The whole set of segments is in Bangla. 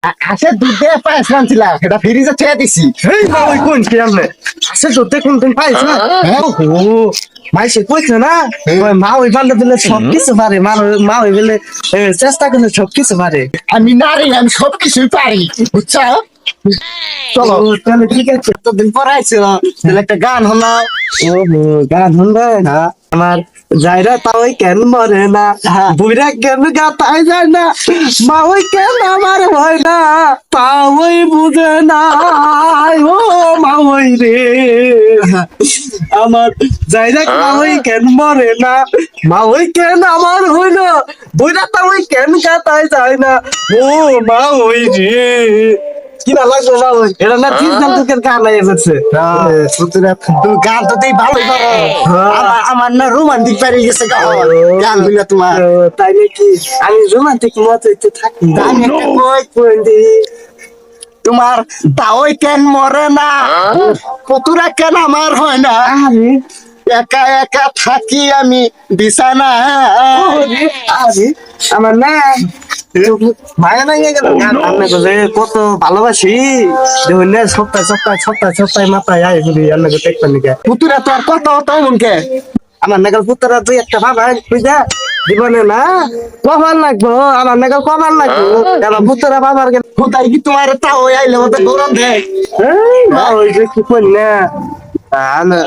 হাঁসের দুধ দিয়ে পায়েস রাঁধছিলাম, এটা ফ্রিজে ছেড়ে দিছি। এই মা ওই কোন কি আমলে হাসির দুধ দিয়ে কোনদিন পাইছ না? হ্যাঁ। ও মাইসে কইছে না ওই মা ওই বান্ধব দিলে সব কিছু পারে, মা ওই বলে চেষ্টা করলে সব কিছু পারে। আমি নারী, আমি সবকিছুই পারি, বুঝছো? চলো ও, তাহলে ঠিক আছে। এতদিন পর আইছো, তাহলে একটা গান হলো। ও গান শুনবে হ্যাঁ। আমার যাইরা তাও কেন মরে না, হ্যাঁ। বুড়া কেন গাতাই যায় না, মা ওই কেন আমার হয় না, তাও ওই বুঝে না। ও মা ওই রে আমার যাইরা মা ওই কেন মরে না, মা ওই কেন আমার হই না, বুড়া তাও ওই কেন গাতাই যায় না। ও মা ওই রে কি না লাগবে মা ওই এটা না তিন তোকের গান লাগে যাচ্ছে। তুমি গান তো তুই ভালোই পারো। আমার না রোমান্টিক পারি গেছে গান গুলো তোমার। তাই নাকি? আমি রোমান্টিক মতো একটু থাকি। আমি একটা কই তোমার তাওই কেন মরে না, কতুরা কেন আমার হয় না, আরে একা একা থাকি আমি বিছানা। আরে আমার না মায়া নাই গেল গান আপনি বলে কত ভালোবাসি দেখুন না সপ্তাহে সপ্তাহে সপ্তাহে সপ্তাহে মাথায় আয় বলি আপনাকে দেখবেন নাকি পুতুরা তো আর কত হতো মনকে। আমার নাগাল পুত্রা দুই একটা বাবা বুঝা জীবনে না কমান লাগবো, আমার নাগাল কমান লাগবো আমার পুত্রা বাবার গেল কোথায় কি তোমার তাও আইলে মতো গরম দেয়। ওই যে কি করি না আমি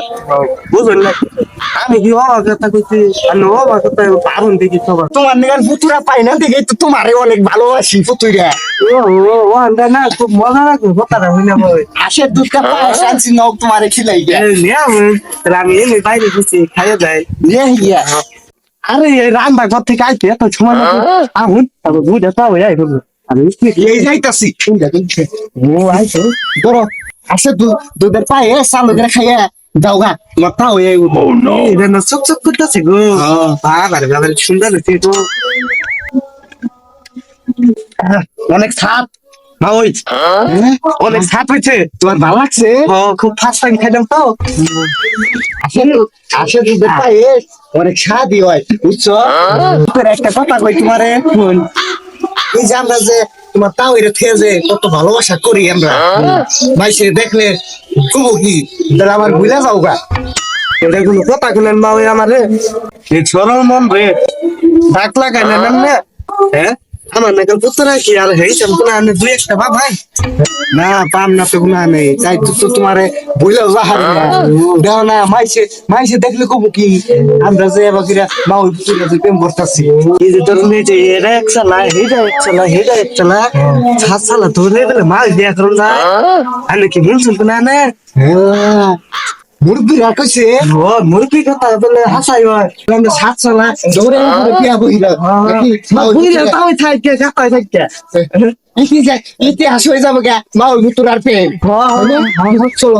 বুঝুন না আমি কি অবাক কথা কইছি আমি অবাক কথা পারুন দেখি সবার তোমার নিগার পুতুরা পাই না দেখে তো তোমারে অনেক ভালোবাসি পুতুরা। ও আন্ডা না খুব মজা লাগবে কথাটা হইনা বই হাঁসের দুধটা পায়েস আনছি নাও তোমারে খিলাই গে। আমি এমনি বাইরে গেছি খাইয়ে যাই। নিয়ে গিয়া আরে এই রান্না ঘর থেকে আইতে এত সময় লাগে আহুন তারপর বুঝে তাও যাই বলবো আমি এই যাইতাছি। ও আইছো ধরো হাঁসের দুধের পায়েস চালু করে খাইয়া যাও গা, তোমার তাও এই এটা না চক চক করতেছে গো বাবারে বাবারে সুন্দর হচ্ছে গো অনেক সাত মা ওই অনেক সাত হয়েছে তোমার ভালো লাগছে। ও খুব ফার্স্ট টাইম খাইলাম তো হাঁসের দুধের পায়েস অনেক স্বাদই হয়, বুঝছো? তোর একটা কথা কই তোমারে, এই যে আমরা যে তোমার তাও এটা খেয়ে যে কত ভালোবাসা করি আমরা, মাইসে দেখলে কবো কি তাহলে আমার ভুলে যাও গা। এটা কোনো কথা শুনেন মা ওই আমারে এই সরল মন রে ডাক লাগাই না না হ্যাঁ আমার নাকাল পুত্রা কি আর হেই চলতো না দুই একটা বাপ ভাই না পাম না তো গুণা নেই, তাই তো তোমারে ভুলে যাহার না দেও না। মাইসে দেখলে কবো কি আমরা যে এবার কিরা মাউল পুতুলে যে প্রেম করতেছি। এই যে তোর মেয়ে যে এরা এক চালা হেডা এক চালা হেডা এক চালা সাত চালা ধরে বলে মাল দিয়া করুন না আমি কি ভুল শুনতো না না মুরব্বীরা কইছে ও মুরগি কথা বলে হাসাই হয় আমরা সাত চালা দৌড়ে করে বিয়া বহিরা বুঝলে তাও থাইকে কাটাই থাইকে ইতিহাস হয়ে যাবে গা মাউল পুতুর আর প্রেম। চলো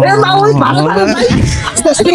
এ মা ওই ভালো ভালো আস্তে আস্তে